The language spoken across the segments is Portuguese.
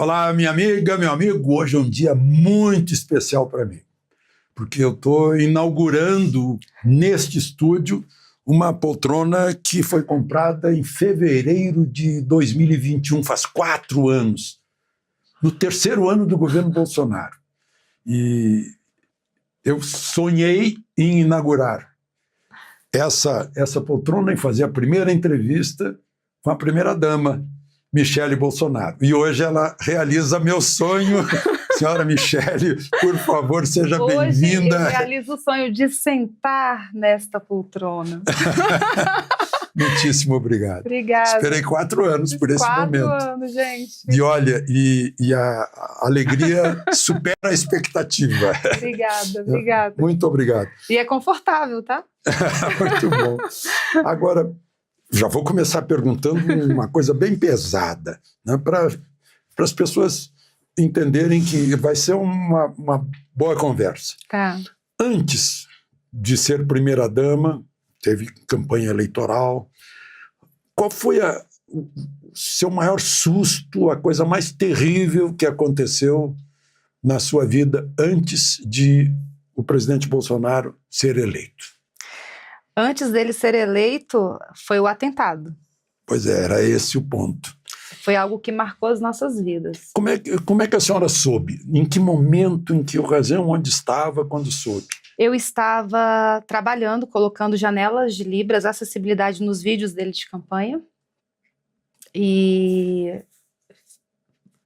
Olá, minha amiga, meu amigo. Hoje é um dia muito especial para mim, porque eu estou inaugurando neste estúdio uma poltrona que foi comprada em fevereiro de 2021, faz 4 anos, no terceiro ano do governo Bolsonaro. E eu sonhei em inaugurar essa poltrona e fazer a primeira entrevista com a primeira-dama, Michele Bolsonaro. E hoje ela realiza meu sonho. Senhora Michele, por favor, seja bem-vinda. Hoje eu realizo o sonho de sentar nesta poltrona. Muitíssimo obrigado. Obrigada. Esperei 4 anos por esse momento. 4 anos, gente. E olha, e a alegria supera a expectativa. Obrigada. Muito obrigado. E é confortável, tá? Muito bom. Agora, já vou começar perguntando uma coisa bem pesada, né, para as pessoas entenderem que vai ser uma boa conversa. Tá. Antes de ser primeira-dama, teve campanha eleitoral. Qual foi o seu maior susto, a coisa mais terrível que aconteceu na sua vida antes de o presidente Bolsonaro ser eleito? Antes dele ser eleito, foi o atentado. Pois é, era esse o ponto. Foi algo que marcou as nossas vidas. Como é que a senhora soube? Em que momento, em que ocasião, onde estava, quando soube? Eu estava trabalhando, colocando janelas de Libras, acessibilidade nos vídeos dele de campanha. E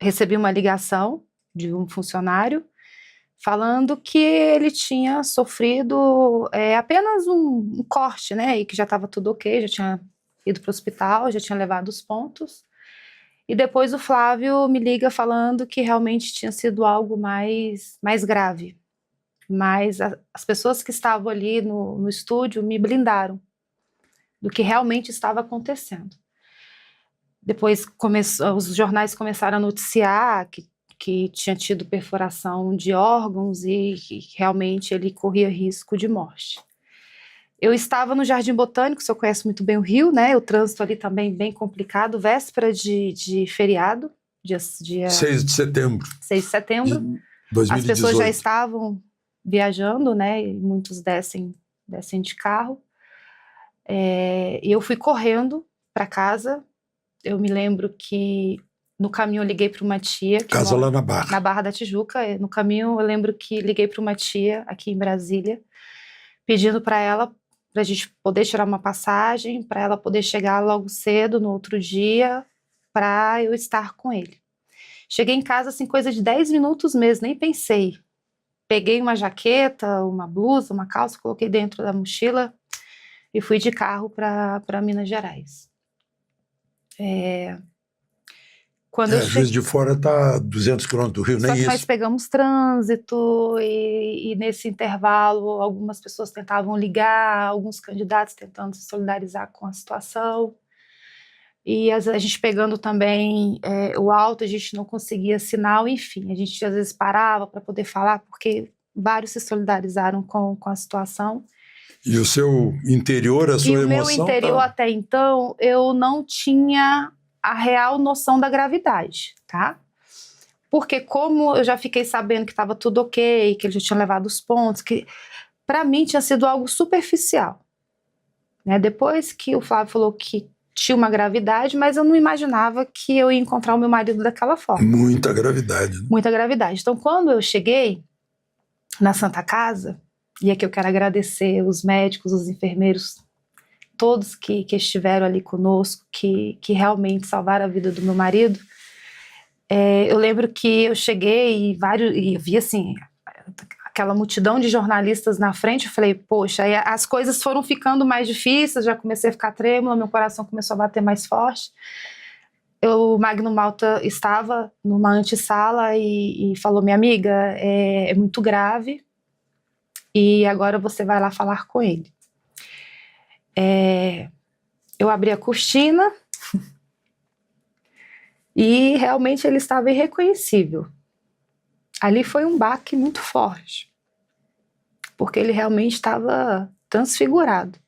recebi uma ligação de um funcionário falando que ele tinha sofrido apenas um corte, né? E que já estava tudo ok, já tinha ido para o hospital, já tinha levado os pontos. E depois o Flávio me liga falando que realmente tinha sido algo mais grave. Mas as pessoas que estavam ali no estúdio me blindaram do que realmente estava acontecendo. Depois os jornais começaram a noticiar que tinha tido perfuração de órgãos e que realmente ele corria risco de morte. Eu estava no Jardim Botânico, o senhor conhece muito bem o Rio, né? O trânsito ali também bem complicado, véspera de feriado, dia 6 de setembro. 6 de setembro. De 2018. As pessoas já estavam viajando, né? E muitos descem de carro. E eu fui correndo para casa. Eu me lembro que no caminho eu liguei para uma tia. Casa lá na Barra. Na Barra da Tijuca. No caminho eu lembro que liguei para uma tia aqui em Brasília, pedindo para ela, para a gente poder tirar uma passagem, para ela poder chegar logo cedo no outro dia, para eu estar com ele. Cheguei em casa, assim, coisa de 10 minutos mesmo, nem pensei. Peguei uma jaqueta, uma blusa, uma calça, coloquei dentro da mochila e fui de carro para Minas Gerais. Juiz de Fora está a 200 quilômetros do Rio, nem isso. Só que nós pegamos trânsito e nesse intervalo algumas pessoas tentavam ligar, alguns candidatos tentando se solidarizar com a situação. E a gente pegando também o alto, a gente não conseguia sinal, enfim, a gente às vezes parava para poder falar, porque vários se solidarizaram com a situação. E o seu interior, a sua emoção? E o meu interior, até então, eu não tinha a real noção da gravidade, tá? Porque como eu já fiquei sabendo que estava tudo ok, que ele já tinha levado os pontos, que para mim tinha sido algo superficial, né? Depois que o Flávio falou que tinha uma gravidade, mas eu não imaginava que eu ia encontrar o meu marido daquela forma. Muita gravidade. Né? Muita gravidade. Então, quando eu cheguei na Santa Casa, e aqui eu quero agradecer os médicos, os enfermeiros, todos que estiveram ali conosco, que realmente salvaram a vida do meu marido. Eu lembro que eu cheguei e vi assim, aquela multidão de jornalistas na frente, eu falei, poxa, aí as coisas foram ficando mais difíceis, já comecei a ficar trêmula, meu coração começou a bater mais forte. O Magno Malta estava numa antessala e falou, minha amiga, é muito grave e agora você vai lá falar com ele. Eu abri a cortina e realmente ele estava irreconhecível. Ali foi um baque muito forte, porque ele realmente estava transfigurado.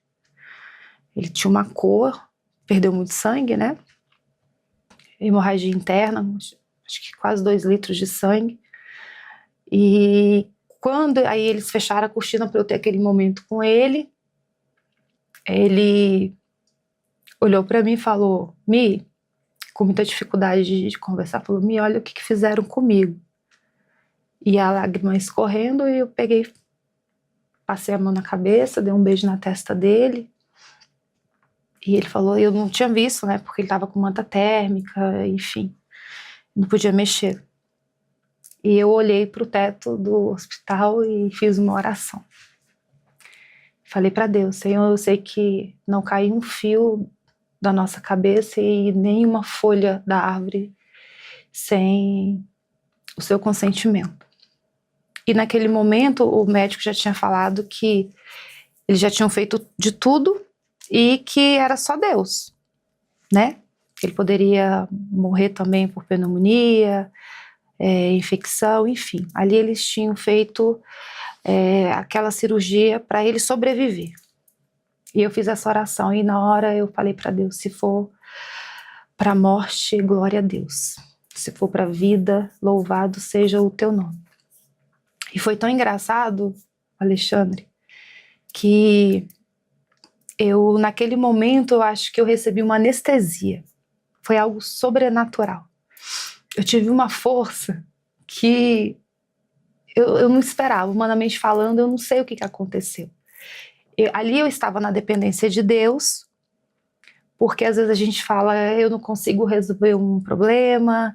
Ele tinha uma cor, perdeu muito sangue, né? Hemorragia interna, acho que quase 2 litros de sangue. E quando aí eles fecharam a cortina para eu ter aquele momento com ele, ele olhou para mim e falou: Mi, com muita dificuldade de conversar, falou: Mi, olha o que fizeram comigo. E a lágrima escorrendo, e eu peguei, passei a mão na cabeça, dei um beijo na testa dele. E ele falou, eu não tinha visto, né, porque ele estava com manta térmica, enfim, não podia mexer. E eu olhei para o teto do hospital e fiz uma oração. Falei para Deus: Senhor, eu sei que não caiu um fio da nossa cabeça e nenhuma folha da árvore sem o seu consentimento. E naquele momento o médico já tinha falado que eles já tinham feito de tudo e que era só Deus, né? Ele poderia morrer também por pneumonia, infecção, enfim. Ali eles tinham feito aquela cirurgia para ele sobreviver. E eu fiz essa oração e na hora eu falei para Deus: se for para a morte, glória a Deus. Se for para a vida, louvado seja o teu nome. E foi tão engraçado, Alexandre, que eu, naquele momento, eu acho que eu recebi uma anestesia. Foi algo sobrenatural. Eu tive uma força que eu não esperava, humanamente falando, eu não sei o que aconteceu. Ali eu estava na dependência de Deus, porque às vezes a gente fala, eu não consigo resolver um problema,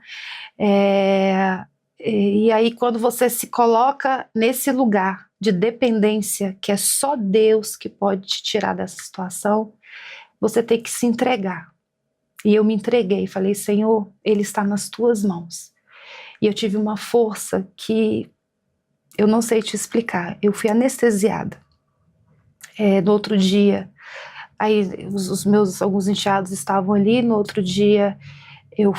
e aí quando você se coloca nesse lugar de dependência, que é só Deus que pode te tirar dessa situação, você tem que se entregar. E eu me entreguei, falei: Senhor, Ele está nas tuas mãos. E eu tive uma força que eu não sei te explicar. Eu fui anestesiada. No outro dia, aí os meus alguns enteados estavam ali. No outro dia, eu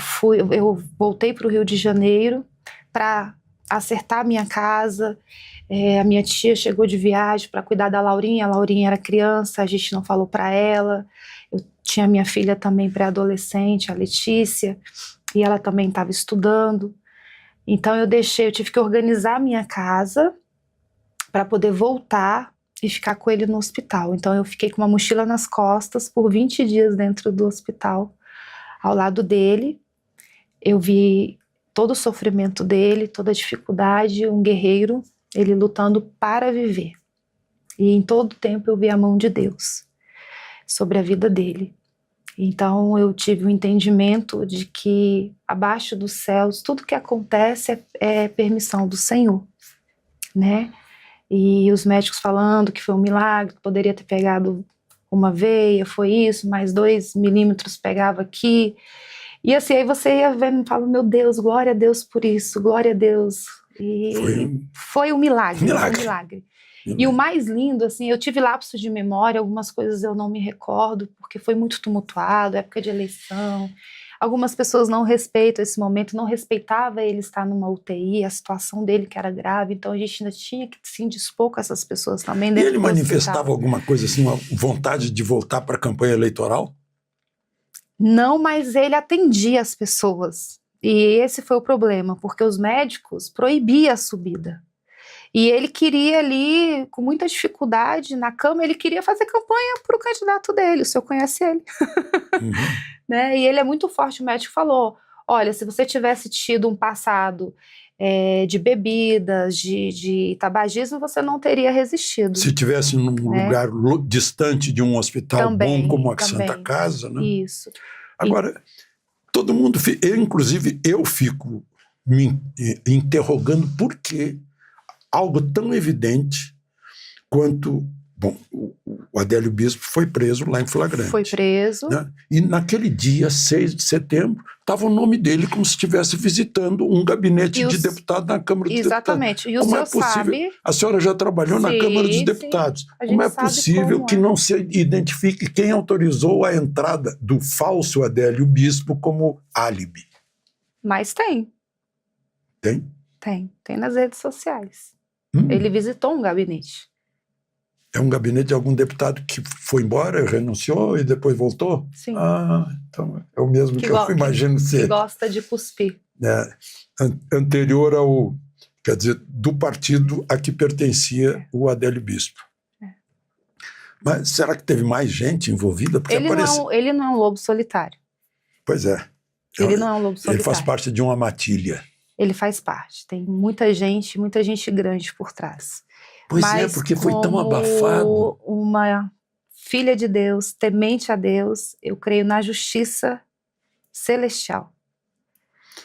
voltei para o Rio de Janeiro para acertar a minha casa. A minha tia chegou de viagem para cuidar da Laurinha. A Laurinha era criança, a gente não falou para ela. Eu tinha minha filha também pré-adolescente, a Letícia, e ela também estava estudando. Então eu tive que organizar a minha casa para poder voltar e ficar com ele no hospital. Então eu fiquei com uma mochila nas costas por 20 dias dentro do hospital, ao lado dele. Eu vi todo o sofrimento dele, toda a dificuldade, um guerreiro, ele lutando para viver. E em todo tempo eu vi a mão de Deus sobre a vida dele. Então eu tive o entendimento de que abaixo dos céus tudo que acontece é permissão do Senhor, né? E os médicos falando que foi um milagre, que poderia ter pegado uma veia, foi isso, mais 2 milímetros pegava aqui. E assim, aí você ia vendo e fala: meu Deus, glória a Deus por isso, glória a Deus. E foi um milagre. Um milagre. E o mais lindo, assim, eu tive lapsos de memória, algumas coisas eu não me recordo, porque foi muito tumultuado, época de eleição. Algumas pessoas não respeitam esse momento, não respeitava ele estar numa UTI, a situação dele que era grave, então a gente ainda tinha que se indispor com essas pessoas também. E ele manifestava alguma coisa assim, uma vontade de voltar para a campanha eleitoral? Não, mas ele atendia as pessoas. E esse foi o problema, porque os médicos proibiam a subida. E ele queria ali, com muita dificuldade, na cama, ele queria fazer campanha para o candidato dele, o senhor conhece ele. Uhum. Né? E ele é muito forte, o médico falou: olha, se você tivesse tido um passado de bebidas, de tabagismo, você não teria resistido. Se tivesse num lugar distante de um hospital também, bom como a Santa Casa, né? Isso. Agora, todo mundo, inclusive eu fico me interrogando por que algo tão evidente quanto... Bom, o Adélio Bispo foi preso lá em flagrante. Foi preso. Né? E naquele dia, 6 de setembro, estava o nome dele como se estivesse visitando um gabinete de deputado na Câmara dos Exatamente. Deputados. Como é possível? Sabe... A senhora já trabalhou na Câmara dos Deputados. Como é possível que não se identifique quem autorizou a entrada do falso Adélio Bispo como álibi? Mas tem. Tem? Tem nas redes sociais. Ele visitou um gabinete. É um gabinete de algum deputado que foi embora, renunciou e depois voltou? Sim. Ah, então é o mesmo que eu imagino ser. Que gosta de cuspir. né, anterior ao, quer dizer, do partido a que pertencia o Adélio Bispo. Mas será que teve mais gente envolvida? Porque ele não é um lobo solitário. Pois é. Ele não é um lobo solitário. Ele faz parte de uma matilha. Ele faz parte. Tem muita gente grande por trás. Pois é, porque foi tão abafado. Uma filha de Deus, temente a Deus, eu creio na justiça celestial.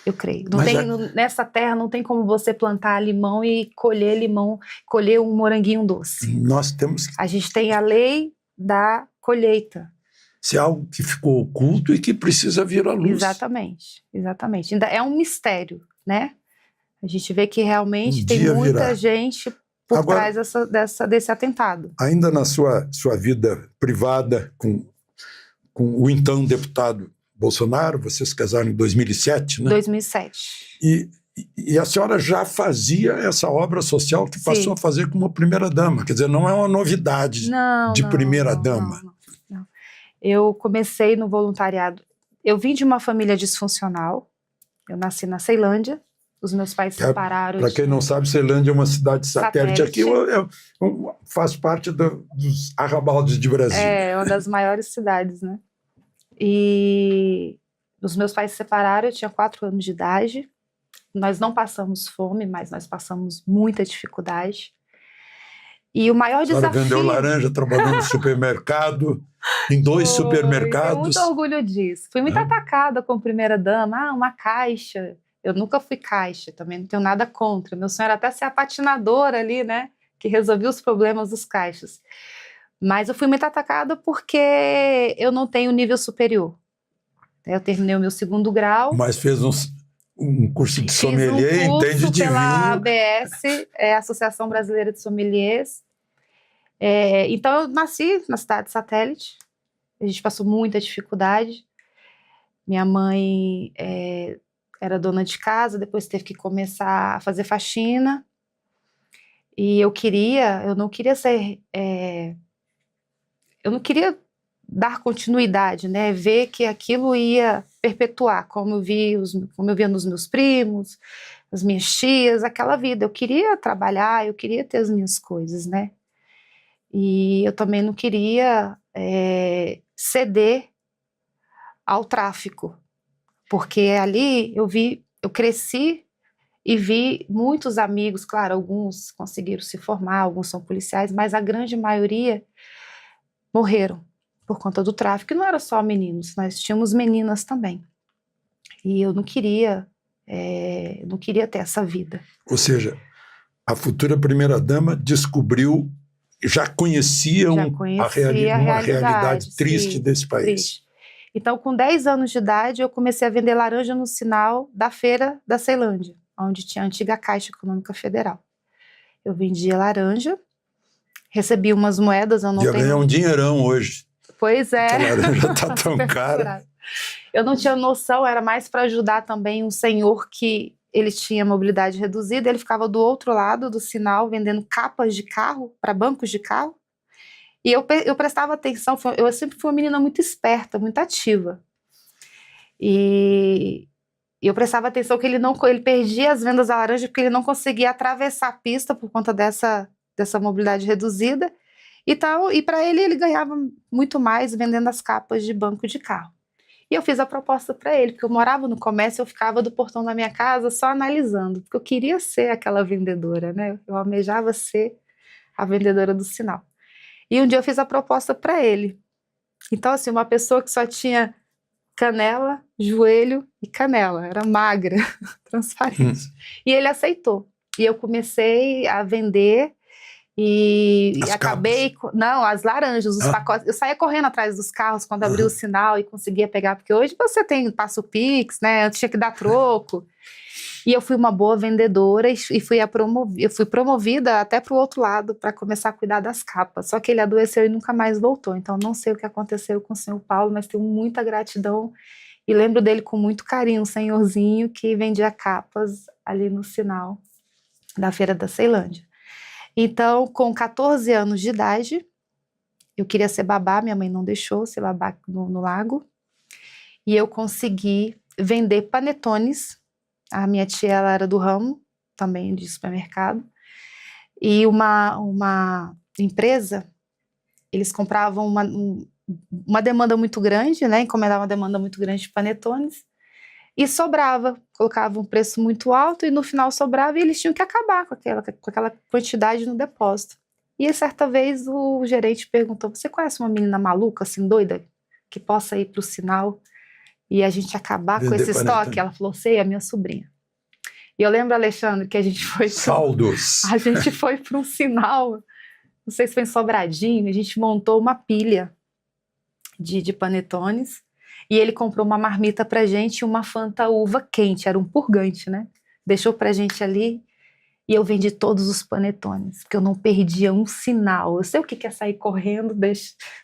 Eu creio. Nessa terra não tem como você plantar limão e colher um moranguinho doce. Nós temos... A gente tem a lei da colheita. Isso é algo que ficou oculto e que precisa vir à luz. Exatamente. Ainda é um mistério, né? A gente vê que realmente tem muita gente por trás desse atentado. Ainda na sua vida privada com o então deputado Bolsonaro, vocês se casaram em 2007, né? 2007. E a senhora já fazia essa obra social que passou a fazer como primeira-dama. Quer dizer, não é uma novidade de primeira-dama. Não. Eu comecei no voluntariado. Eu vim de uma família disfuncional. Eu nasci na Ceilândia. Os meus pais se separaram. Para quem não sabe, Ceilândia é uma cidade satélite. Aqui faz parte dos arrabaldes de Brasília. É uma das maiores cidades, né? E os meus pais se separaram, eu tinha 4 anos de idade. Nós não passamos fome, mas nós passamos muita dificuldade. E o maior desafio... A senhora vendeu laranja trabalhando no supermercado, em 2 supermercados. Tenho muito orgulho disso. Fui muito atacada como primeira-dama. Uma caixa. Eu nunca fui caixa, também não tenho nada contra. Meu sonho era até ser a patinadora ali, né? Que resolvia os problemas dos caixas. Mas eu fui muito atacada porque eu não tenho nível superior. Eu terminei o meu 2º grau. Mas fez um curso de sommelier, entende de vinho. Pela ABS, Associação Brasileira de Sommeliers. Então eu nasci na cidade satélite. A gente passou muita dificuldade. Minha mãe era dona de casa, depois teve que começar a fazer faxina. E eu não queria ser... eu não queria dar continuidade, né? Ver que aquilo ia perpetuar, como eu via nos meus primos, as minhas tias, aquela vida. Eu queria trabalhar, eu queria ter as minhas coisas, né? E eu também não queria ceder ao tráfico, porque ali eu cresci e vi muitos amigos, claro, alguns conseguiram se formar, alguns são policiais, mas a grande maioria morreram por conta do tráfico. E não era só meninos, nós tínhamos meninas também. E eu não queria ter essa vida. Ou seja, a futura primeira-dama descobriu, já conhecia uma realidade triste desse país. Triste. Então, com 10 anos de idade, eu comecei a vender laranja no sinal da feira da Ceilândia, onde tinha a antiga Caixa Econômica Federal. Eu vendia laranja, recebi umas moedas, eu não tenho... Ia ganhar um dinheirão hoje. Pois é. A laranja tá tão cara. Eu não tinha noção, era mais para ajudar também um senhor que ele tinha mobilidade reduzida, ele ficava do outro lado do sinal vendendo capas de carro para bancos de carro. E eu prestava atenção, eu sempre fui uma menina muito esperta, muito ativa. E eu prestava atenção que ele perdia as vendas da laranja porque ele não conseguia atravessar a pista por conta dessa mobilidade reduzida. E para ele ganhava muito mais vendendo as capas de banco de carro. E eu fiz a proposta para ele, porque eu morava no comércio, eu ficava do portão da minha casa só analisando, porque eu queria ser aquela vendedora, né? Eu almejava ser a vendedora do sinal. E um dia eu fiz a proposta para ele. Então, assim, uma pessoa que só tinha canela, joelho e canela, era magra, transparente. E ele aceitou. E eu comecei a vender e acabei... Não, as laranjas, os pacotes. Eu saía correndo atrás dos carros quando abria o sinal e conseguia pegar, porque hoje você passa o Pix, né? Eu tinha que dar troco. E eu fui uma boa vendedora e eu fui promovida até para o outro lado para começar a cuidar das capas. Só que ele adoeceu e nunca mais voltou. Então não sei o que aconteceu com o senhor Paulo, mas tenho muita gratidão e lembro dele com muito carinho, um senhorzinho que vendia capas ali no sinal da Feira da Ceilândia. Então, com 14 anos de idade, eu queria ser babá, minha mãe não deixou ser babá no lago, e eu consegui vender panetones A minha tia, ela era do ramo, também de supermercado. E uma empresa, eles compravam uma demanda muito grande, né? Encomendavam uma demanda muito grande de panetones. E sobrava, colocava um preço muito alto e no final sobrava e eles tinham que acabar com aquela quantidade no depósito. E certa vez o gerente perguntou, você conhece uma menina maluca, assim, doida, que possa ir para o Sinal e a gente acabar com esse estoque? Ela falou, sei, é minha sobrinha. E eu lembro, Alexandre, que a gente foi... Saldos! A gente foi para um Sinal, não sei se foi em Sobradinho, a gente montou uma pilha de panetones e ele comprou uma marmita pra gente e uma Fanta uva quente, era um purgante, né? Deixou pra gente ali e eu vendi todos os panetones, porque eu não perdia um sinal. Eu sei o que é sair correndo,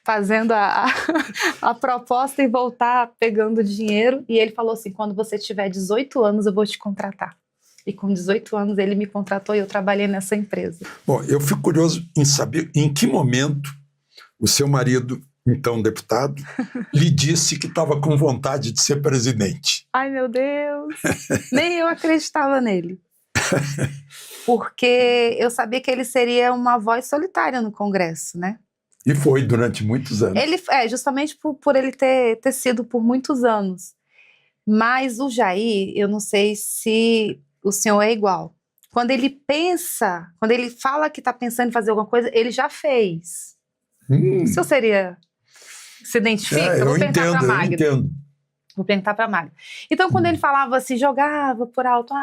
fazendo a proposta e voltar pegando dinheiro. E ele falou assim, quando você tiver 18 anos eu vou te contratar. E com 18 anos ele me contratou e eu trabalhei nessa empresa. Bom, eu fico curioso em saber em que momento o seu marido, então deputado, lhe disse que estava com vontade de ser presidente. Ai, meu Deus! Nem eu acreditava nele. Porque eu sabia que ele seria uma voz solitária no Congresso, né? E foi durante muitos anos. Justamente por ele ter sido por muitos anos. Mas o Jair, eu não sei se o senhor é igual. Quando ele fala que está pensando em fazer alguma coisa, ele já fez. O senhor se identifica? Eu entendo. Vou perguntar para a Magda. Então, quando ele falava assim, jogava por alto,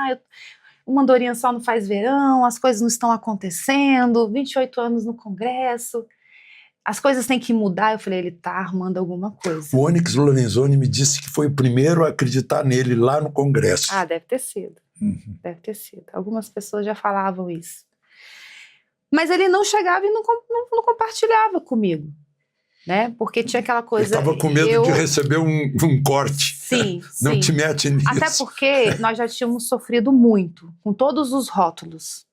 uma andorinha só não faz verão, as coisas não estão acontecendo, 28 anos no Congresso, as coisas têm que mudar. Eu falei, ele está armando alguma coisa. O Onyx Lorenzoni me disse que foi o primeiro a acreditar nele lá no Congresso. Deve ter sido. Deve ter sido. Algumas pessoas já falavam isso. Mas ele não chegava e não compartilhava comigo. Né? Porque tinha aquela coisa... Ele estava com medo de receber um corte. Sim, Não te mete nisso. Até porque nós já tínhamos sofrido muito, com todos os rótulos,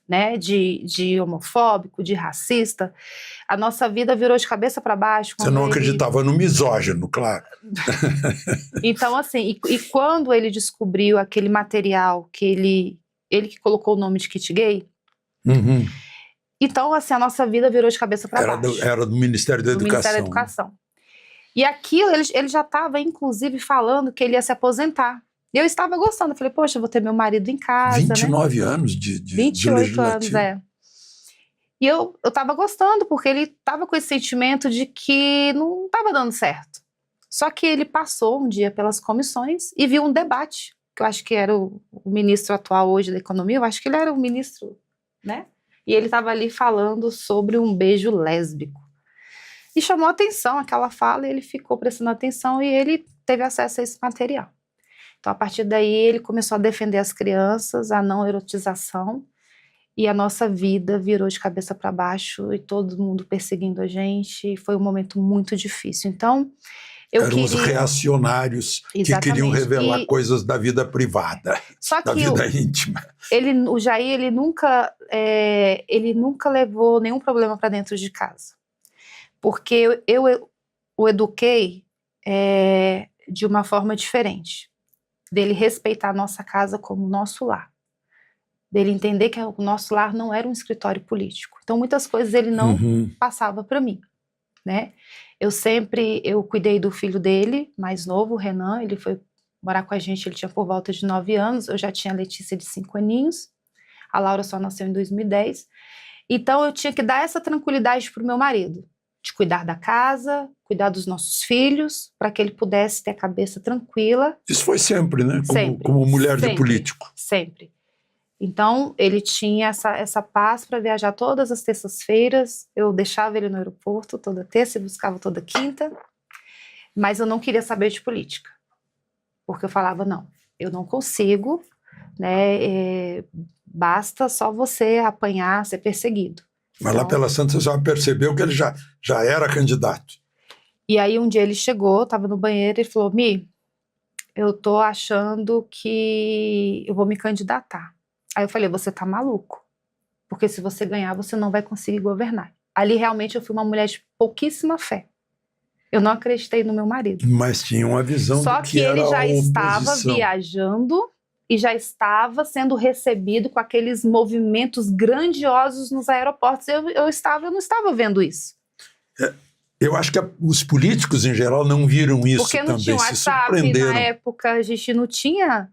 né? De homofóbico, de racista. A nossa vida virou de cabeça para baixo. Você não acreditava no misógino, claro. Então, assim, e quando ele descobriu aquele material que ele que colocou o nome de kit gay... Então, assim, a nossa vida virou de cabeça para baixo. Era do Ministério da Educação. Ministério da Educação. E aquilo, ele já estava, inclusive, falando que ele ia se aposentar. E eu estava gostando. Eu falei, poxa, eu vou ter meu marido em casa, 29 anos de 28 anos, E eu estava gostando, porque ele estava com esse sentimento de que não estava dando certo. Só que ele passou um dia pelas comissões e viu um debate, que eu acho que era o ministro atual hoje da Economia, eu acho que ele era o ministro, né? E ele estava ali falando sobre um beijo lésbico. E chamou atenção aquela fala, e ele ficou prestando atenção e ele teve acesso a esse material. Então, a partir daí, ele começou a defender as crianças, a não erotização, e a nossa vida virou de cabeça para baixo, e todo mundo perseguindo a gente, foi um momento muito difícil. Então, eram os reacionários que queriam revelar coisas da vida privada, da vida íntima. O Jair, ele nunca levou nenhum problema para dentro de casa. Porque eu o eduquei de uma forma diferente. Dele respeitar a nossa casa como nosso lar. Dele entender que o nosso lar não era um escritório político. Então, muitas coisas ele não passava para mim, né? Eu cuidei do filho dele, mais novo, o Renan, ele foi morar com a gente, ele tinha por volta de 9 anos, eu já tinha a Letícia de 5 aninhos, a Laura só nasceu em 2010, então eu tinha que dar essa tranquilidade para o meu marido, de cuidar da casa, cuidar dos nossos filhos, para que ele pudesse ter a cabeça tranquila. Isso foi sempre, né? Como mulher de político. Sempre. Então, ele tinha essa paz para viajar todas as terças-feiras, eu deixava ele no aeroporto toda terça e buscava toda quinta, mas eu não queria saber de política, porque eu falava, não, eu não consigo, né, basta só você apanhar, ser perseguido. Mas lá pela Santa você já percebeu que ele já era candidato. E aí um dia ele chegou, estava no banheiro e falou, Mi, eu tô achando que eu vou me candidatar. Aí eu falei, você tá maluco, porque se você ganhar, você não vai conseguir governar. Ali realmente eu fui uma mulher de pouquíssima fé. Eu não acreditei no meu marido. Mas tinha uma visão só do que era a oposição. Só que ele já estava viajando e já estava sendo recebido com aqueles movimentos grandiosos nos aeroportos. Eu não estava vendo isso. Eu acho que os políticos, em geral, não viram isso Porque não também, tinha se WhatsApp, surpreenderam. na época a gente não tinha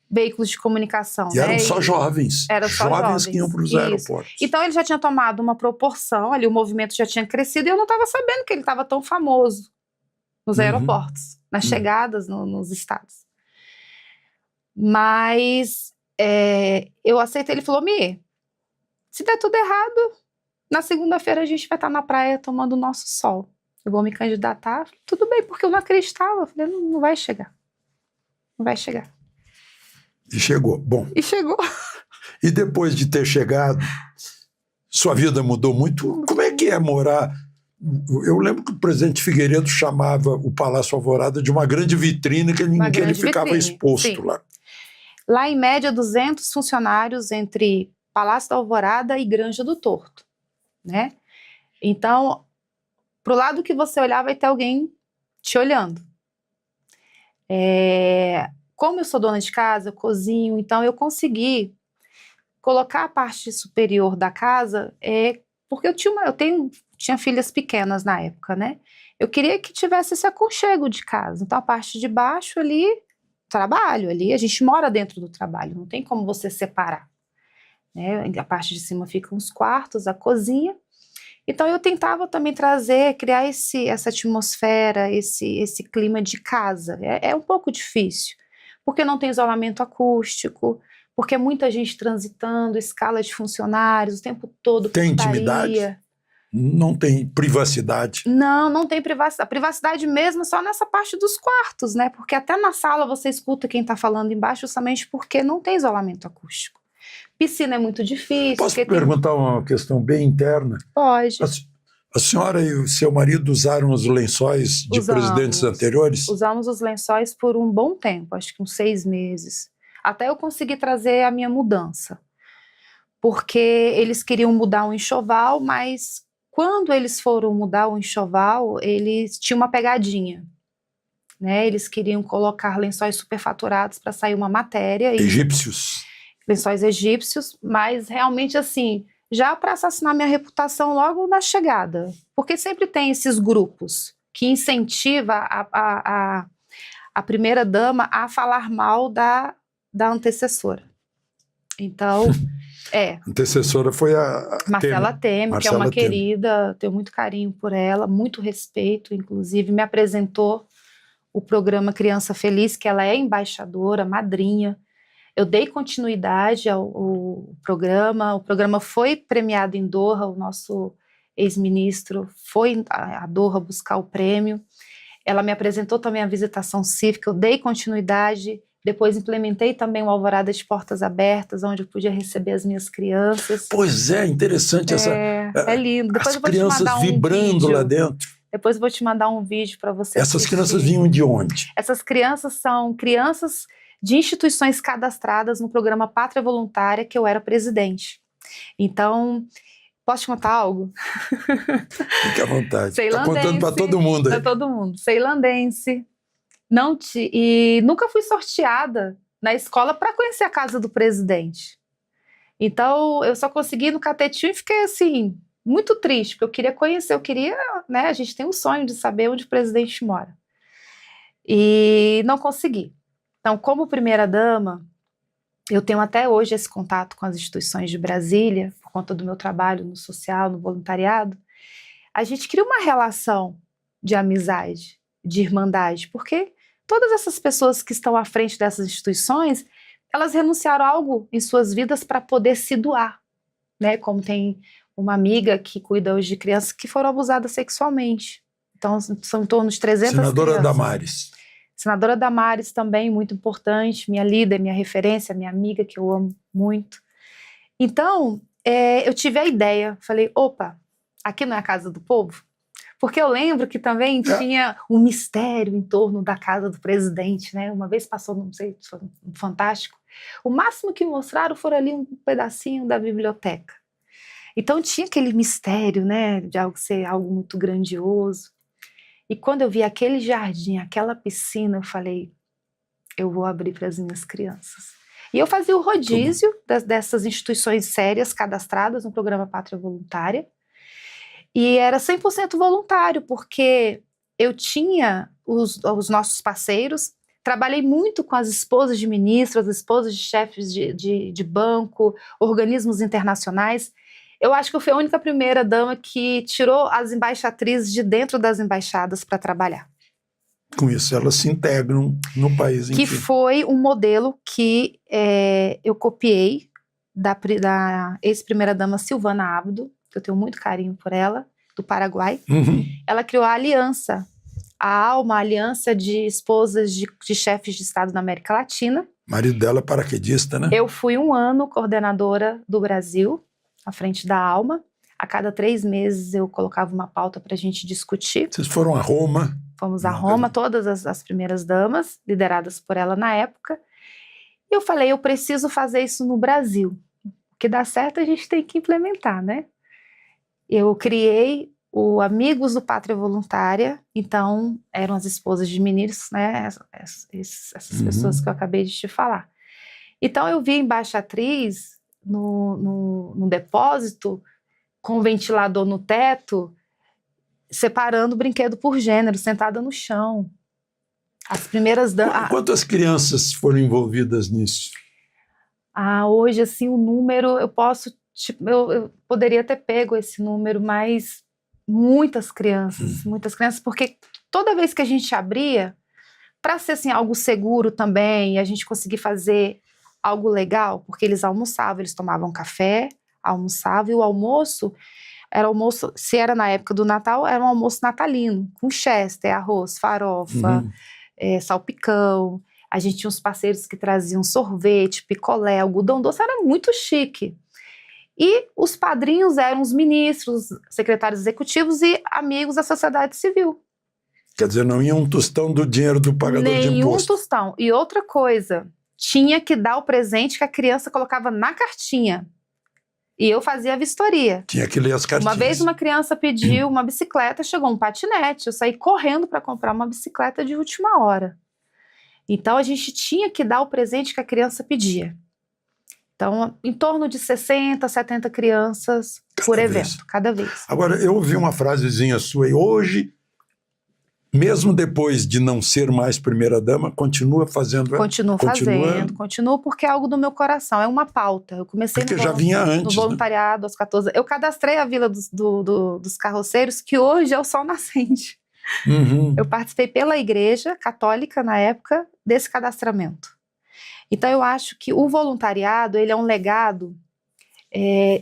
veículos de comunicação. E eram só jovens. Eram só jovens que iam para os Isso. aeroportos. Então ele já tinha tomado uma proporção, ali o movimento já tinha crescido e eu não estava sabendo que ele estava tão famoso nos aeroportos, nas chegadas nos estados. Mas eu aceitei, ele falou, Mi, se der tudo errado, na segunda-feira a gente vai estar na praia tomando o nosso sol. Eu vou me candidatar, tudo bem, porque eu não acreditava. Eu falei, não vai chegar. Não vai chegar. E chegou. Bom. E chegou. E depois de ter chegado, sua vida mudou muito? Como é que é morar? Eu lembro que o presidente Figueiredo chamava o Palácio Alvorada de uma grande vitrine que ele ficava exposto. Sim. Lá. Lá, em média, 200 funcionários entre Palácio da Alvorada e Granja do Torto, né? Então, pro lado que você olhar, vai ter alguém te olhando. Como eu sou dona de casa, eu cozinho, então eu consegui colocar a parte superior da casa, porque eu tinha filhas pequenas na época, né? Eu queria que tivesse esse aconchego de casa. Então a parte de baixo ali, trabalho ali, a gente mora dentro do trabalho, não tem como você separar, né? A parte de cima ficam os quartos, a cozinha. Então eu tentava também criar essa atmosfera, esse clima de casa. É um pouco difícil, porque não tem isolamento acústico, porque é muita gente transitando, escala de funcionários, o tempo todo. Tem intimidade? Não tem privacidade? Não tem privacidade. A privacidade mesmo é só nessa parte dos quartos, né? Porque até na sala você escuta quem está falando embaixo, justamente porque não tem isolamento acústico. Piscina é muito difícil. Posso perguntar uma questão bem interna? Pode. A senhora e o seu marido usaram os lençóis de presidentes anteriores? Usamos os lençóis por um bom tempo, acho que uns 6 meses. Até eu conseguir trazer a minha mudança. Porque eles queriam mudar o enxoval, mas quando eles foram mudar o enxoval, eles tinham uma pegadinha. Né? Eles queriam colocar lençóis superfaturados para sair uma matéria. Egípcios. Lençóis egípcios, mas realmente assim, já para assassinar minha reputação logo na chegada. Porque sempre tem esses grupos que incentivam a primeira-dama a falar mal da antecessora. Então, A antecessora foi a Marcela Temer, que é uma querida, tenho muito carinho por ela, muito respeito, inclusive me apresentou o programa Criança Feliz, que ela é embaixadora, madrinha. Eu dei continuidade ao programa, o programa foi premiado em Doha, o nosso ex-ministro foi a Doha buscar o prêmio, ela me apresentou também a visitação cívica, eu dei continuidade, depois implementei também o Alvorada de Portas Abertas, onde eu podia receber as minhas crianças. Pois é, interessante essa... É lindo. Depois as crianças vibrando lá dentro. Depois eu vou te mandar um vídeo para você Essas assistir. Crianças vinham de onde? Essas crianças são crianças de instituições cadastradas no programa Pátria Voluntária, que eu era presidente. Então, posso te contar algo? Fique à vontade. Está contando para todo mundo aí. Para todo mundo. Ceilandense. E nunca fui sorteada na escola para conhecer a casa do presidente. Então, eu só consegui ir no catetinho e fiquei assim, muito triste, porque eu queria conhecer, né, a gente tem um sonho de saber onde o presidente mora. E não consegui. Então, como primeira-dama, eu tenho até hoje esse contato com as instituições de Brasília, por conta do meu trabalho no social, no voluntariado. A gente cria uma relação de amizade, de irmandade, porque todas essas pessoas que estão à frente dessas instituições, elas renunciaram a algo em suas vidas para poder se doar, né? Como tem uma amiga que cuida hoje de crianças que foram abusadas sexualmente. Então, são em torno de 300 Senadora crianças. Damares. Senadora Damares também, muito importante, minha líder, minha referência, minha amiga, que eu amo muito. Então, eu tive a ideia, falei, opa, aqui não é a casa do povo? Porque eu lembro que também tinha um mistério em torno da casa do presidente, né? Uma vez passou, não sei, foi um Fantástico. O máximo que mostraram foi ali um pedacinho da biblioteca. Então tinha aquele mistério, né? De algo ser algo muito grandioso. E quando eu vi aquele jardim, aquela piscina, eu falei, eu vou abrir para as minhas crianças. E eu fazia o rodízio dessas instituições sérias cadastradas no programa Pátria Voluntária. E era 100% voluntário, porque eu tinha os nossos parceiros, trabalhei muito com as esposas de ministros, as esposas de chefes de banco, organismos internacionais. Eu acho que eu fui a única primeira dama que tirou as embaixatrizes de dentro das embaixadas para trabalhar. Com isso, elas se integram no país em que foi um modelo que eu copiei da ex-primeira-dama Silvana Abdo, que eu tenho muito carinho por ela, do Paraguai. Uhum. Ela criou a aliança, a ALMA, a aliança de esposas de chefes de Estado da América Latina. O marido dela é paraquedista, né? Eu fui 1 ano coordenadora do Brasil, à frente da ALMA. A cada 3 meses eu colocava uma pauta para a gente discutir. Vocês foram a Roma? Fomos a Roma, todas as primeiras damas, lideradas por ela na época. E eu falei, eu preciso fazer isso no Brasil. O que dá certo a gente tem que implementar, né? Eu criei o Amigos do Pátria Voluntária, então eram as esposas de ministros, né? Essas pessoas que eu acabei de te falar. Então eu vi a embaixatriz no depósito, com o ventilador no teto, separando o brinquedo por gênero, sentada no chão. As primeiras damas... Quantas crianças foram envolvidas nisso? Hoje, assim, o número, eu poderia ter pego esse número, mas muitas crianças, porque toda vez que a gente abria, para ser assim, algo seguro também, e a gente conseguir fazer algo legal, porque eles almoçavam, eles tomavam café, almoçavam, e o almoço... Era almoço, se era na época do Natal, era um almoço natalino, com chester, arroz, farofa, salpicão. A gente tinha uns parceiros que traziam sorvete, picolé, algodão doce, era muito chique. E os padrinhos eram os ministros, secretários executivos e amigos da sociedade civil. Quer dizer, não ia um tostão do dinheiro do pagador de imposto. Nenhum tostão. E outra coisa, tinha que dar o presente que a criança colocava na cartinha. E eu fazia a vistoria. Tinha que ler as cartinhas. Uma vez uma criança pediu uma bicicleta, chegou um patinete. Eu saí correndo para comprar uma bicicleta de última hora. Então a gente tinha que dar o presente que a criança pedia. Então, em torno de 60, 70 crianças por evento, cada vez. Agora, eu ouvi uma frasezinha sua aí. Hoje, mesmo depois de não ser mais primeira-dama, continua fazendo... Continuo porque é algo do meu coração, é uma pauta. Eu comecei porque já vinha antes, no voluntariado, aos 14. Eu cadastrei a Vila dos Carroceiros, que hoje é o Sol Nascente. Eu participei pela Igreja Católica, na época, desse cadastramento. Então, eu acho que o voluntariado, ele é um legado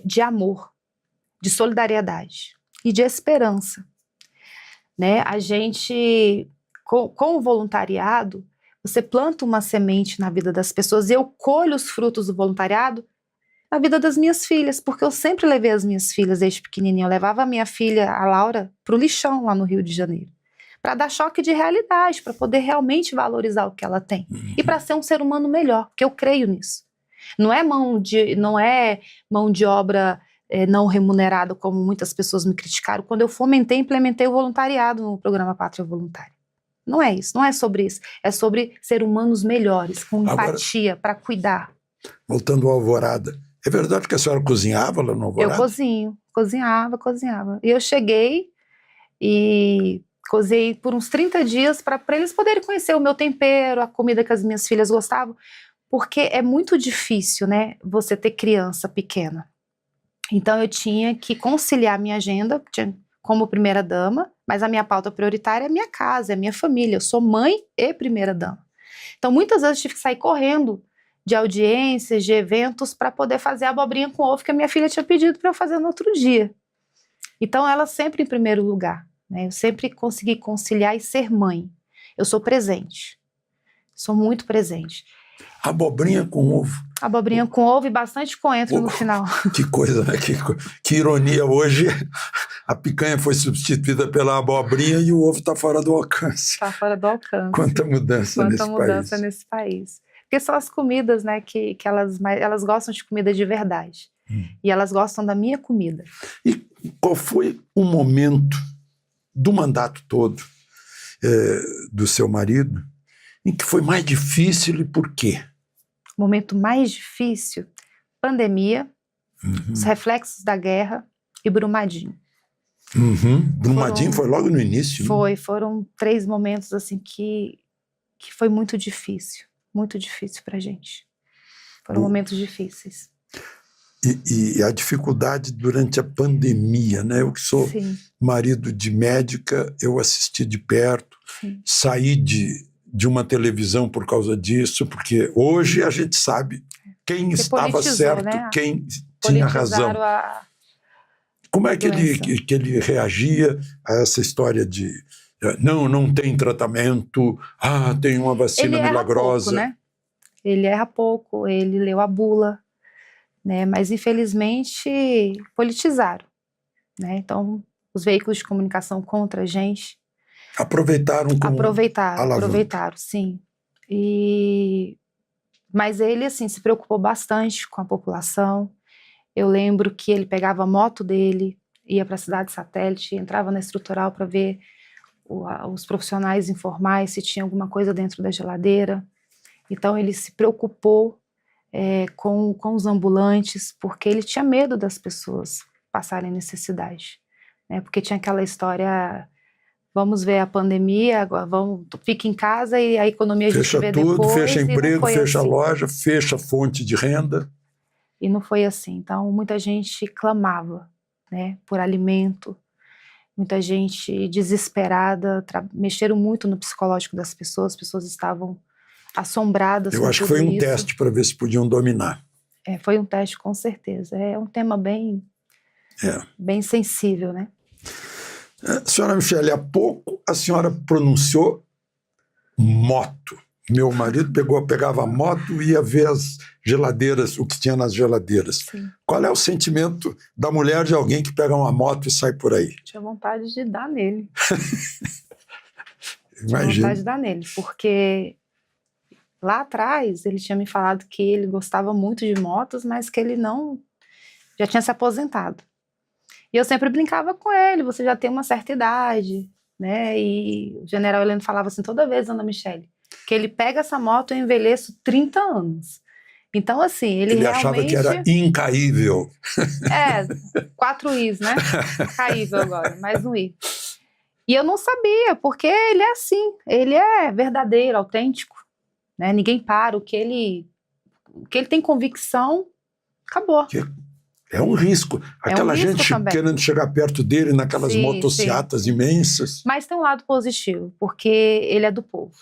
de amor, de solidariedade e de esperança. Né? A gente, com o voluntariado, você planta uma semente na vida das pessoas, e eu colho os frutos do voluntariado na vida das minhas filhas, porque eu sempre levei as minhas filhas desde pequenininha. Eu levava a minha filha, a Laura, para o lixão lá no Rio de Janeiro, para dar choque de realidade, para poder realmente valorizar o que ela tem, e para ser um ser humano melhor, porque eu creio nisso. Não é mão de obra não remunerado, como muitas pessoas me criticaram, quando eu fomentei e implementei o voluntariado no programa Pátria Voluntária. Não é isso, não é sobre isso. É sobre ser humanos melhores, com empatia, para cuidar. Voltando ao Alvorada, é verdade que a senhora cozinhava lá no Alvorada? Eu cozinhava. E eu cheguei e cozinhei por uns 30 dias para eles poderem conhecer o meu tempero, a comida que as minhas filhas gostavam, porque é muito difícil, né, você ter criança pequena. Então eu tinha que conciliar a minha agenda como primeira-dama, mas a minha pauta prioritária é a minha casa, é a minha família. Eu sou mãe e primeira-dama. Então muitas vezes eu tive que sair correndo de audiências, de eventos, para poder fazer a abobrinha com ovo que a minha filha tinha pedido para eu fazer no outro dia. Então ela sempre em primeiro lugar, né? Eu sempre consegui conciliar e ser mãe. Eu sou presente. Sou muito presente. Abobrinha com ovo. Abobrinha com ovo e bastante coentro no final. Que coisa, né? Que ironia. Hoje a picanha foi substituída pela abobrinha e o ovo está fora do alcance. Está fora do alcance. Quanta mudança nesse país. Porque são as comidas, né, que elas gostam de comida de verdade. E elas gostam da minha comida. E qual foi o momento do mandato todo do seu marido em que foi mais difícil e por quê? O momento mais difícil, pandemia, os reflexos da guerra e Brumadinho. Brumadinho foi logo no início. Foram 3 momentos assim que foi muito difícil pra gente. Foram momentos difíceis. E a dificuldade durante a pandemia, né? Eu que sou marido de médica, eu assisti de perto, saí de uma televisão por causa disso, porque hoje a gente sabe quem estava certo, né? Quem tinha razão. Como é que ele reagia a essa história de não tem tratamento, tem uma vacina milagrosa? Pouco, né? Ele erra pouco, ele leu a bula, né? Mas infelizmente politizaram, né? Então os veículos de comunicação contra a gente aproveitaram, sim. Mas ele assim se preocupou bastante com a população. Eu lembro que ele pegava a moto dele, ia para a cidade satélite, entrava na estrutural para ver os profissionais informais se tinha alguma coisa dentro da geladeira. Então ele se preocupou com os ambulantes, porque ele tinha medo das pessoas passarem necessidade, né? Porque tinha aquela história, vamos ver a pandemia, agora fica em casa e a economia a gente vê depois. Fecha tudo, fecha emprego, fecha assim. Loja, fecha fonte de renda. E não foi assim. Então muita gente clamava, né, por alimento, muita gente desesperada, mexeram muito no psicológico das pessoas, as pessoas estavam assombradas. Eu acho que foi um teste para ver se podiam dominar. Foi um teste, com certeza. É um tema bem sensível, né? Senhora Michele, há pouco a senhora pronunciou moto. Meu marido pegava a moto e ia ver as geladeiras, o que tinha nas geladeiras. Sim. Qual é o sentimento da mulher de alguém que pega uma moto e sai por aí? Tinha vontade de dar nele. Imagina. Tinha vontade de dar nele, porque lá atrás ele tinha me falado que ele gostava muito de motos, mas que ele já tinha se aposentado. E eu sempre brincava com ele, você já tem uma certa idade, né? E o general Heleno falava assim toda vez, Ana Michele, que ele pega essa moto e eu envelheço 30 anos. Então, assim, ele realmente... achava que era incaível. 4 Is, né? Caível agora, mais um I. E eu não sabia, porque ele é assim, ele é verdadeiro, autêntico, né? Ninguém para, o que ele tem convicção, acabou. É um risco. Aquela gente querendo chegar perto dele naquelas motocicletas imensas. Mas tem um lado positivo, porque ele é do povo.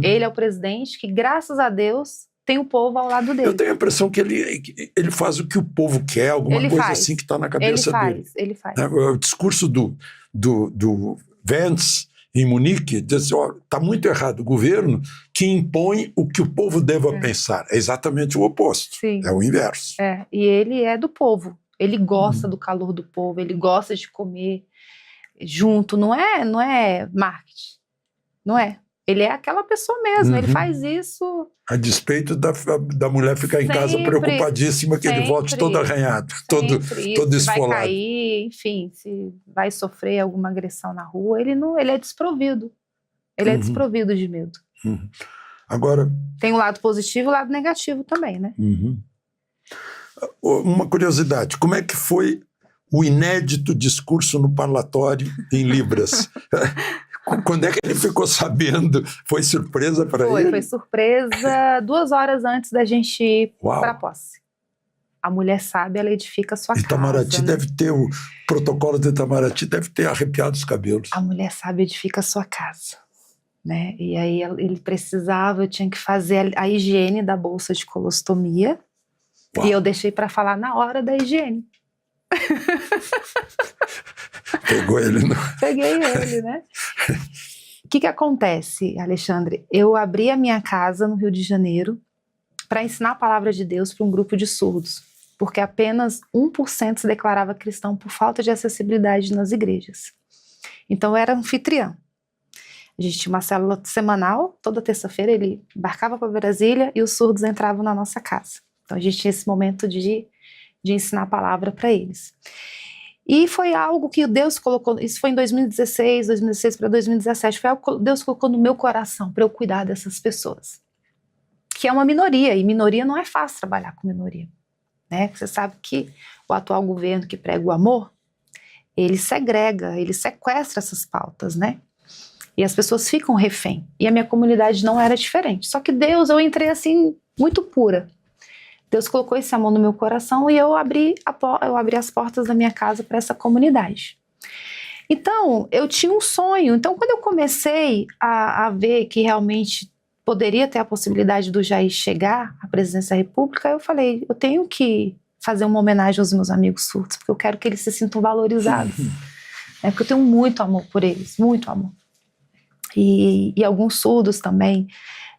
Ele é o presidente que, graças a Deus, tem o povo ao lado dele. Eu tenho a impressão que ele faz o que o povo quer, alguma coisa assim que está na cabeça dele. Ele faz. O discurso do Vance em Munique diz: está muito errado o governo que impõe o que o povo deva pensar. É exatamente o oposto. Sim. É o inverso. E ele é do povo. Ele gosta do calor do povo, ele gosta de comer junto. Não é marketing. Não é. Ele é aquela pessoa mesmo, ele faz isso... A despeito da mulher ficar em casa preocupadíssima que ele volte todo arranhado, todo esfolado. Se vai cair, enfim, se vai sofrer alguma agressão na rua, ele é desprovido. Ele é desprovido de medo. Agora... Tem o lado positivo e o lado negativo também, né? Uma curiosidade, como é que foi o inédito discurso no parlatório em Libras? Quando é que ele ficou sabendo? Foi surpresa para ele? Foi surpresa 2 horas antes da gente ir para a posse. A mulher sabe, ela edifica a sua casa. Itamaraty, né? deve ter o protocolo de Itamaraty, deve ter arrepiado os cabelos. A mulher sabe, edifica a sua casa. Né? E aí eu tinha que fazer a higiene da bolsa de colostomia. E eu deixei para falar na hora da higiene. Pegou ele, não? Peguei ele, né? O que acontece, Alexandre? Eu abri a minha casa no Rio de Janeiro para ensinar a palavra de Deus para um grupo de surdos, porque apenas 1% se declarava cristão por falta de acessibilidade nas igrejas. Então eu era anfitriã. A gente tinha uma célula semanal, toda terça-feira ele embarcava para Brasília e os surdos entravam na nossa casa. Então a gente tinha esse momento de ensinar a palavra para eles. E foi algo que Deus colocou, isso foi em 2016 para 2017, foi algo que Deus colocou no meu coração para eu cuidar dessas pessoas. que é uma minoria, e minoria não é fácil trabalhar com minoria, né? Você sabe que o atual governo que prega o amor, ele segrega, ele sequestra essas pautas, né? E as pessoas ficam refém. E a minha comunidade não era diferente. Só que Deus, eu entrei assim, muito pura. Deus colocou esse amor no meu coração e eu abri as portas da minha casa para essa comunidade. Então, eu tinha um sonho. Então, quando eu comecei a ver que realmente poderia ter a possibilidade do Jair chegar à presidência da República, eu falei, eu tenho que fazer uma homenagem aos meus amigos surdos, porque eu quero que eles se sintam valorizados. Porque eu tenho muito amor por eles, muito amor. E alguns surdos também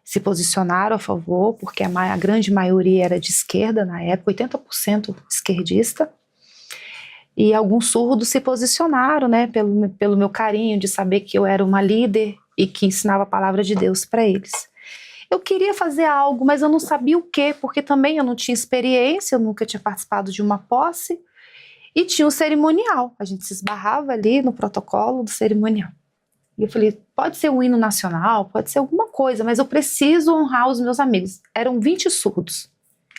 se posicionaram a favor, porque a grande maioria era de esquerda na época, 80% esquerdista, e alguns surdos se posicionaram, né, pelo meu carinho de saber que eu era uma líder e que ensinava a palavra de Deus para eles. Eu queria fazer algo, mas eu não sabia o quê, porque também eu não tinha experiência, eu nunca tinha participado de uma posse, e tinha o cerimonial, a gente se esbarrava ali no protocolo do cerimonial. E eu falei, pode ser um hino nacional, pode ser alguma coisa, mas eu preciso honrar os meus amigos. Eram 20 surdos,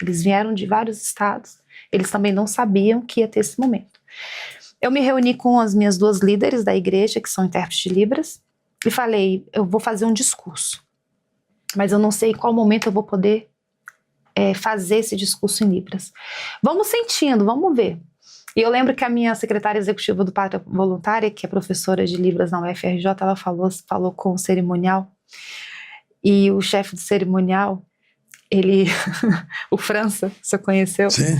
eles vieram de vários estados, eles também não sabiam que ia ter esse momento. Eu me reuni com as minhas 2 líderes da igreja, que são intérpretes de Libras, e falei, eu vou fazer um discurso, mas eu não sei em qual momento eu vou poder fazer esse discurso em Libras. Vamos sentindo, vamos ver. E eu lembro que a minha secretária executiva do Pátria Voluntária, que é professora de Libras na UFRJ, ela falou com o cerimonial, e o chefe do cerimonial, ele, o França, você conheceu? Sim.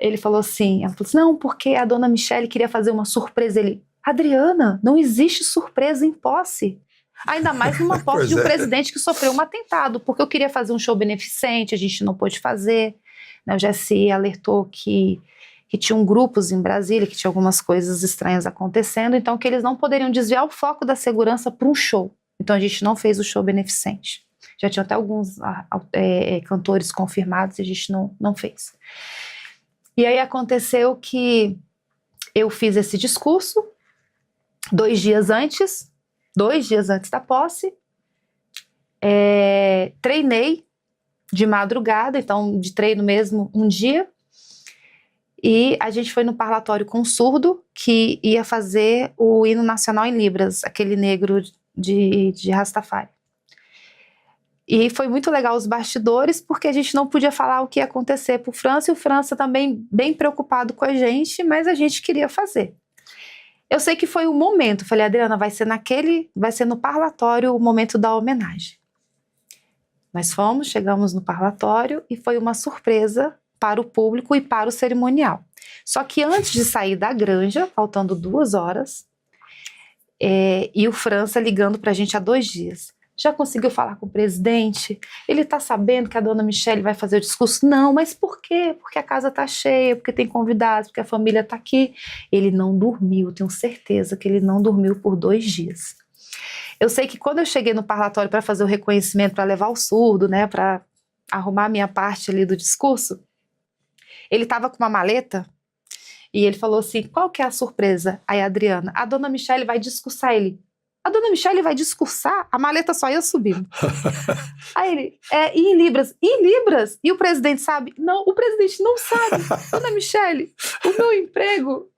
Ele falou assim, não, porque a dona Michele queria fazer uma surpresa. Ele, Adriana, não existe surpresa em posse. Ainda mais numa posse de um presidente que sofreu um atentado, porque eu queria fazer um show beneficente, a gente não pôde fazer, né? O GSI alertou que tinham grupos em Brasília, que tinha algumas coisas estranhas acontecendo, então que eles não poderiam desviar o foco da segurança para um show. Então a gente não fez o show beneficente. Já tinha até alguns cantores confirmados e a gente não fez. E aí aconteceu que eu fiz esse discurso 2 dias antes da posse, treinei de madrugada, então de treino mesmo um dia, e a gente foi no parlatório com um surdo que ia fazer o hino nacional em Libras, aquele negro de Rastafari. E foi muito legal os bastidores, porque a gente não podia falar o que ia acontecer para o França, e o França também bem preocupado com a gente, mas a gente queria fazer. Eu sei que foi o momento, falei, Adriana, vai ser no parlatório o momento da homenagem. Nós chegamos no parlatório e foi uma surpresa para o público e para o cerimonial. Só que antes de sair da granja, faltando 2 horas, e o França ligando para a gente há 2 dias. Já conseguiu falar com o presidente? Ele está sabendo que a dona Michele vai fazer o discurso? Não, mas por quê? Porque a casa está cheia, porque tem convidados, porque a família está aqui. Ele não dormiu, tenho certeza que ele não dormiu por 2 dias. Eu sei que quando eu cheguei no parlatório para fazer o reconhecimento, para levar o surdo, né, para arrumar a minha parte ali do discurso, ele estava com uma maleta e ele falou assim, qual que é a surpresa? Aí a Adriana, a dona Michele vai discursar. Ele, a dona Michele vai discursar? A maleta só ia subindo. Aí ele, e em Libras? Em Libras? E o presidente sabe? Não, o presidente não sabe. Dona Michele, o meu emprego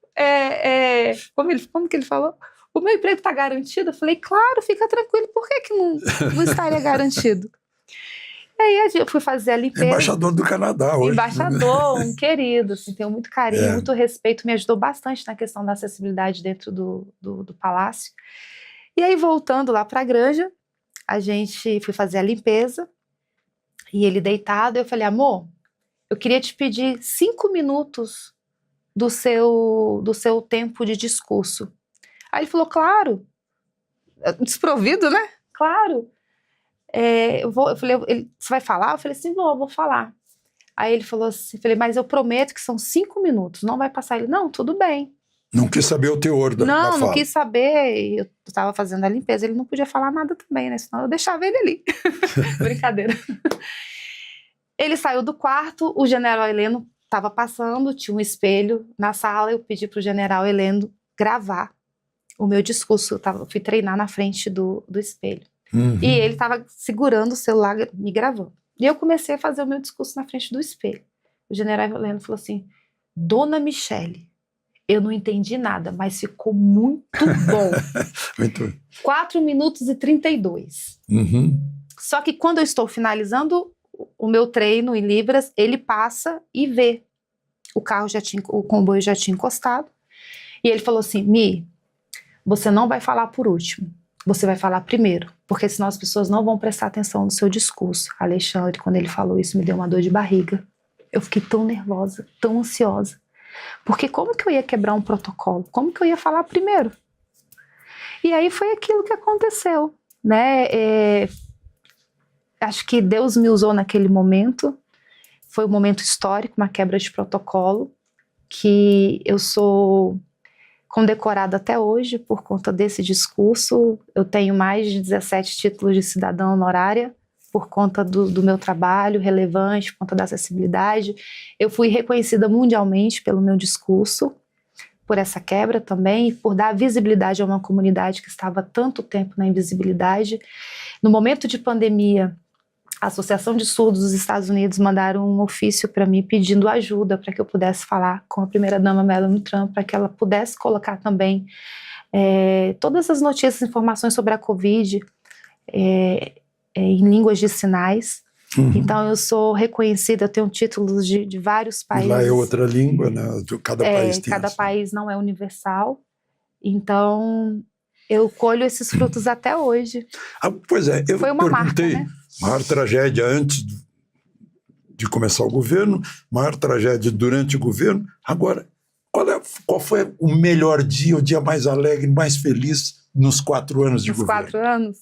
como que ele falou? O meu emprego está garantido? Eu falei, claro, fica tranquilo, por que não estaria garantido? E aí eu fui fazer a limpeza. Embaixador do Canadá hoje. Embaixador, um querido, assim, tenho muito carinho, muito respeito, me ajudou bastante na questão da acessibilidade dentro do palácio. E aí, voltando lá para a granja, a gente foi fazer a limpeza, e ele deitado, eu falei, amor, eu queria te pedir 5 minutos do seu tempo de discurso. Aí ele falou, claro, desprovido, né? Claro. Eu falei, você vai falar? Eu falei assim, vou falar. Aí ele falou assim, falei, mas eu prometo que são 5 minutos, não vai passar. Ele, não, tudo bem. Não quis saber o teor da fala. Não quis saber, eu estava fazendo a limpeza, ele não podia falar nada também, né? Senão eu deixava ele ali. Brincadeira. Ele saiu do quarto, o general Heleno estava passando, tinha um espelho na sala, eu pedi para o general Heleno gravar o meu discurso, eu fui treinar na frente do espelho. Uhum. E ele estava segurando o celular, me gravando. E eu comecei a fazer o meu discurso na frente do espelho. O general Heleno falou assim, Dona Michele, eu não entendi nada, mas ficou muito bom. Muito. 4 minutos e 32. Uhum. Só que quando eu estou finalizando o meu treino em Libras, ele passa e vê. O comboio já tinha encostado. E ele falou assim, Mi, você não vai falar por último. Você vai falar primeiro, porque senão as pessoas não vão prestar atenção no seu discurso. Alexandre, quando ele falou isso, me deu uma dor de barriga. Eu fiquei tão nervosa, tão ansiosa. Porque como que eu ia quebrar um protocolo? Como que eu ia falar primeiro? E aí foi aquilo que aconteceu, né? Acho que Deus me usou naquele momento. Foi um momento histórico, uma quebra de protocolo, que eu sou condecorada até hoje por conta desse discurso. Eu tenho mais de 17 títulos de cidadã honorária por conta do meu trabalho relevante, por conta da acessibilidade. Eu fui reconhecida mundialmente pelo meu discurso, por essa quebra também, e por dar visibilidade a uma comunidade que estava há tanto tempo na invisibilidade. No momento de pandemia, a Associação de Surdos dos Estados Unidos mandaram um ofício para mim pedindo ajuda para que eu pudesse falar com a primeira-dama Melanie Trump, para que ela pudesse colocar também todas as notícias e informações sobre a Covid em línguas de sinais. Uhum. Então eu sou reconhecida, eu tenho títulos de vários países. Lá é outra língua, né? Cada país tem. Cada país não é universal. Então eu colho esses frutos até hoje. Pois é, eu Foi uma perguntei, marca, né? Maior tragédia antes de começar o governo, maior tragédia durante o governo. Agora, qual foi o melhor dia, o dia mais alegre, mais feliz nos 4 anos de governo? Nos 4 anos?